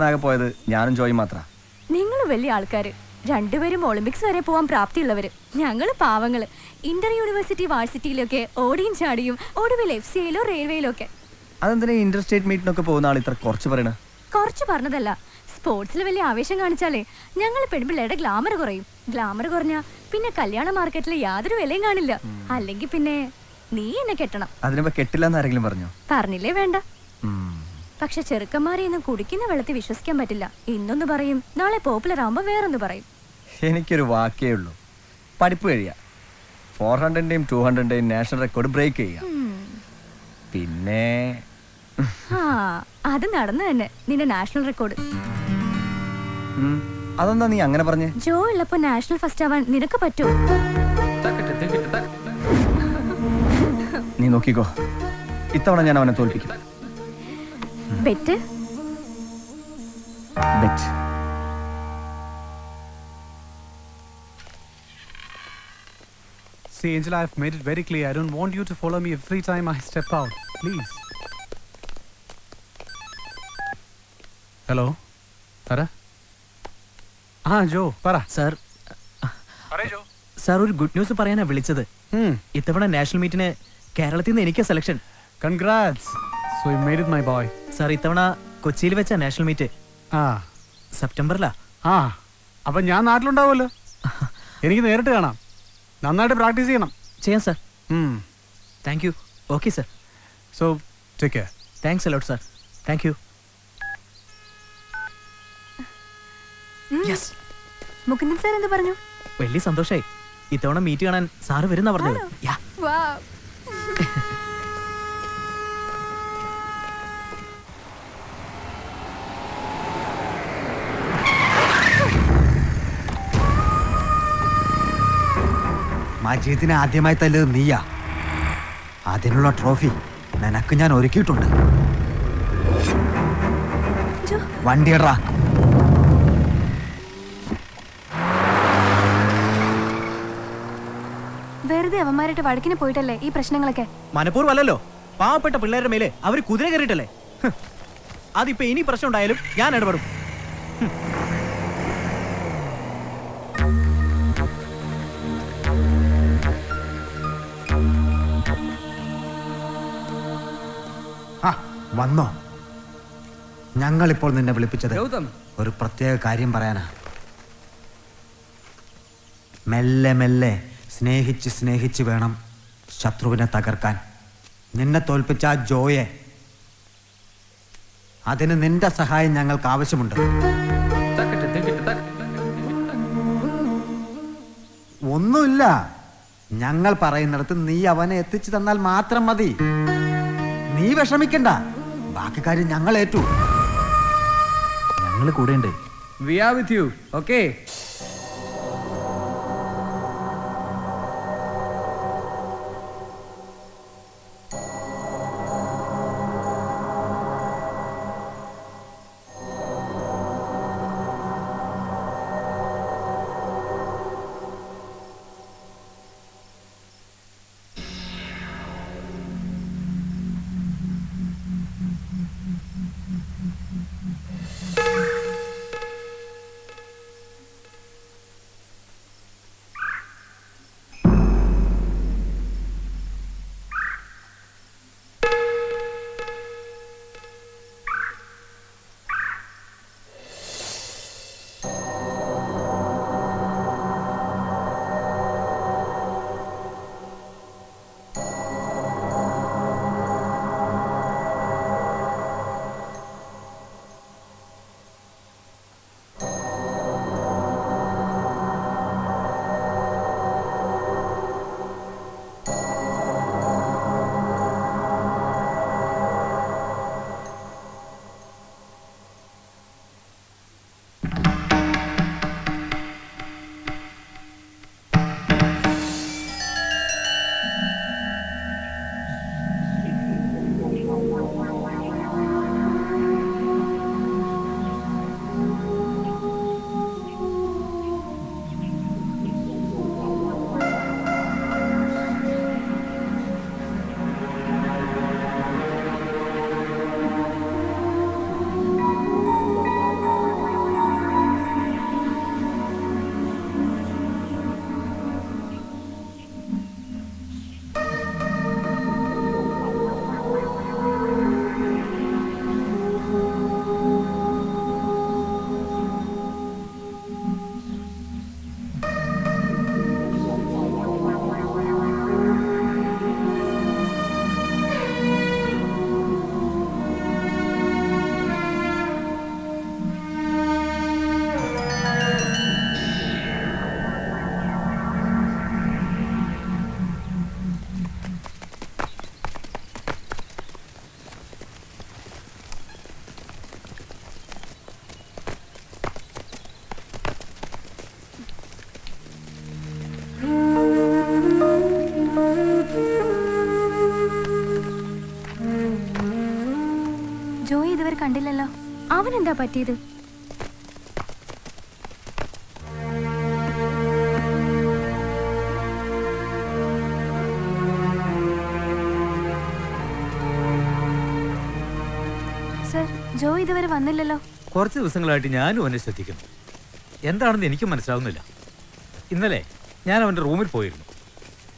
ആകെ പോയത് ഞാനും ജോയി മാത്ര. നിങ്ങൾ വലിയ ആൾക്കാര്, രണ്ടുപേരും ഒളിമ്പിക്സ് വരെ പോവാൻ പ്രാപ്തിയുള്ളവര്. ഞങ്ങള് പാവങ്ങള്. ഇന്റർ യൂണിവേഴ്സിറ്റി വാഴ്സിറ്റിയിലൊക്കെ ഓടിയും ചാടിയും, ഒടുവിൽ FCAയിലോ റെയിൽവേയിലോ ഒക്കെ. അതെന്തിനാ ഇന്റർ സ്റ്റേറ്റ് മീറ്റിനൊക്കെ പോകുന്ന ആൾ ഇത്ര കുറച്ച് പറയണ? കുറച്ച് പറഞ്ഞതല്ല, സ്പോർട്സിൽ വലിയ ആവേശം കാണിച്ചാലേ ഞങ്ങൾ പെൺപിള്ളേരുടെ ഗ്ലാമർ കുറയും. ഗ്ലാമർ കുറഞ്ഞാ പിന്നെ കല്യാണ മാർക്കറ്റിൽ യാതൊരു വിലയും കാണില്ല. അല്ലെങ്കിൽ പിന്നെ നീ എന്നെ കെട്ടണം. അതിനിപ്പോ കെട്ടില്ലെന്ന് ആരെങ്കിലും പറഞ്ഞോ? പറഞ്ഞില്ലേ വേണ്ട. പക്ഷെ ചെറുക്കന്മാരെ ഒന്നും കുടിക്കുന്ന വെള്ളത്തിൽ വിശ്വസിക്കാൻ പറ്റില്ല. ഇന്നൊന്ന് പറയും, നാളെ പോപ്പുലർ ആവുമ്പോ വേറൊന്ന് പറയും. എനിക്കൊരു വാക്കേ ഉള്ളൂ, പഠിപ്പ് കഴിയാ. 400ന്റെയും 200ന്റെയും നാഷണൽ റെക്കോർഡ് ബ്രേക്ക് ചെയ്യാം. പിന്നെ അത് നടന്നു തന്നെ, നിന്റെ നാഷണൽ റെക്കോർഡ്. അതെന്താ നീ അങ്ങനെ പറഞ്ഞേ? ജോ ഉള്ളപ്പോ നാഷണൽ ഫസ്റ്റ് ആവാൻ നിനക്ക് പറ്റുമോ? നീ നോക്കിക്കോ, ഇത്തവണ ഞാൻ അവനെ തോൽപ്പിക്കും. Bet? Bet. See, Angela, I've made it very clear. I don't want you to follow me every time I step out. Please. Hello? Tara? ജോ പറ. സാർ, സാർ ഒരു ഗുഡ് ന്യൂസ് പറയാനാ വിളിച്ചത്. ഇത്തവണ നാഷണൽ മീറ്റിന് കേരളത്തിൽ നിന്ന് എനിക്ക് selection. Congrats. So you made it my boy. Sir, ഇത്തവണ കൊച്ചിയിൽ വെച്ച നാഷണൽ മീറ്റ്. സെപ്റ്റംബറിലാ. അപ്പൊ ഞാൻ നാട്ടിലുണ്ടാവുമല്ലോ. എനിക്ക് നേരിട്ട് കാണാം. നന്നായിട്ട് പ്രാക്ടീസ് ചെയ്യണം. ചെയ്യാം sir. Thank you. Okay sir. So take care. Thanks a lot sir. Thank you. Mukundan sir എന്ത് പറഞ്ഞു? വലിയ സന്തോഷായി. ഇത്തവണ മീറ്റ് കാണാൻ സാറ് വരുന്ന പറഞ്ഞത്. മജീദിനെ ആദ്യമായി തല്ലത് നീയാ. അതിനുള്ള ട്രോഫി നിനക്ക് ഞാൻ ഒരുക്കിയിട്ടുണ്ട്. വണ്ടിയടാ. വെറുതെ അവന്മാരായിട്ട് വഴക്കിന് പോയിട്ടല്ലേ ഈ പ്രശ്നങ്ങളൊക്കെ? മനഃപൂർവ്വമല്ലല്ലോ, പാവപ്പെട്ട പിള്ളേരുടെ മേലെ അവര് കുതിര കയറിയിട്ടല്ലേ. അതിപ്പോ ഇനി പ്രശ്നം ഉണ്ടായാലും ഞാൻ ഇടപെടും. വന്നോ? ഞങ്ങളിപ്പോൾ നിന്നെ വിളിപ്പിച്ചത് ഒരു പ്രത്യേക കാര്യം പറയാനാ. മെല്ലെ മെല്ലെ സ്നേഹിച്ച് സ്നേഹിച്ച് വേണം ശത്രുവിനെ തകർക്കാൻ. നിന്നെ തോൽപ്പിച്ച ആ ജോയെ, അതിന് നിന്റെ സഹായം ഞങ്ങൾക്ക് ആവശ്യമുണ്ട്. ഒന്നുമില്ല, ഞങ്ങൾ പറയുന്നിടത്ത് നീ അവനെ എത്തിച്ചു തന്നാൽ മാത്രം മതി. നീ വിഷമിക്കണ്ട, ബാക്കി കാര്യം ഞങ്ങൾ ഏറ്റു. ഞങ്ങൾ കൂടെയുണ്ട്. We are with you, okay? എന്താ പറ്റിയത്? സർ, ജോ ഇതുവരെ വന്നില്ലല്ലോ. കുറച്ച് ദിവസങ്ങളായിട്ട് ഞാനും അവനെ ശ്രദ്ധിക്കുന്നു. എന്താണെന്ന് എനിക്കും മനസ്സിലാവുന്നില്ല. ഇന്നലെ ഞാൻ അവൻ്റെ റൂമിൽ പോയിരുന്നു.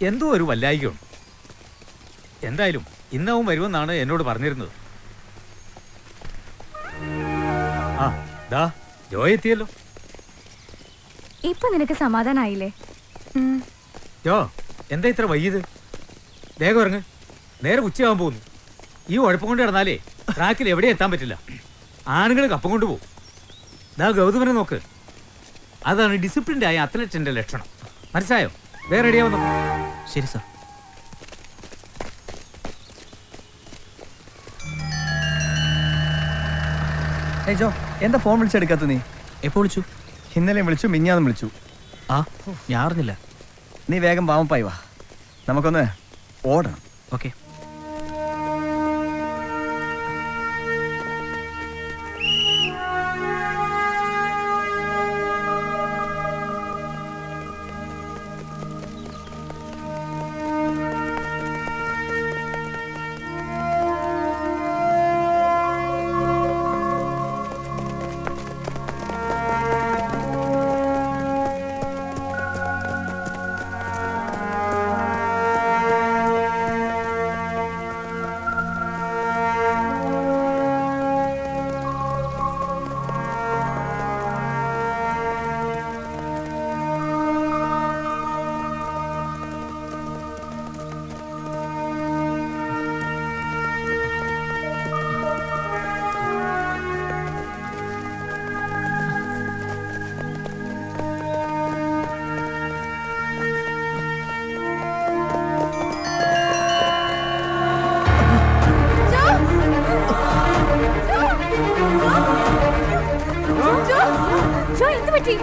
എന്തോ ഒരു വല്ലായികയുണ്ട്. എന്തായാലും ഇന്നവും വരുമെന്നാണ് എന്നോട് പറഞ്ഞിരുന്നത്. ആ ദാ ജോ എത്തിയല്ലോ. ഇപ്പൊ നിനക്ക് സമാധാനായില്ലേ? ജോ, എന്താ ഇത്ര വൈകിയത്? വേഗം ഇറങ്ങ്, നേരെ ഉച്ചയാവാൻ പോകുന്നു. ഈ ഉഴപ്പം കൊണ്ട് കിടന്നാലേ ട്രാക്കിൽ എവിടെ എത്താൻ പറ്റില്ല. ആണുങ്ങൾ കപ്പം കൊണ്ടുപോകും. ദാ ഗൗതമനെ നോക്ക്, അതാണ് ഡിസിപ്ലിൻഡ് ആയ അത്ലറ്റിന്റെ ലക്ഷണം. മനസ്സിലായോ? വേറെ റെഡിയാവുന്നു. ശരി സാർ. ജോ, എന്താ ഫോൺ വിളിച്ചെടുക്കാത്ത നീ? എപ്പോൾ വിളിച്ചു? ഇന്നലെയും വിളിച്ചു, മിഞ്ഞാന്നും വിളിച്ചു. ആ, ഞാൻ അറിഞ്ഞില്ല. നീ വേഗം പാവപ്പായി വാ, നമുക്കൊന്ന് ഓടണം. ഓക്കെ. എന്ത് പറ്റി?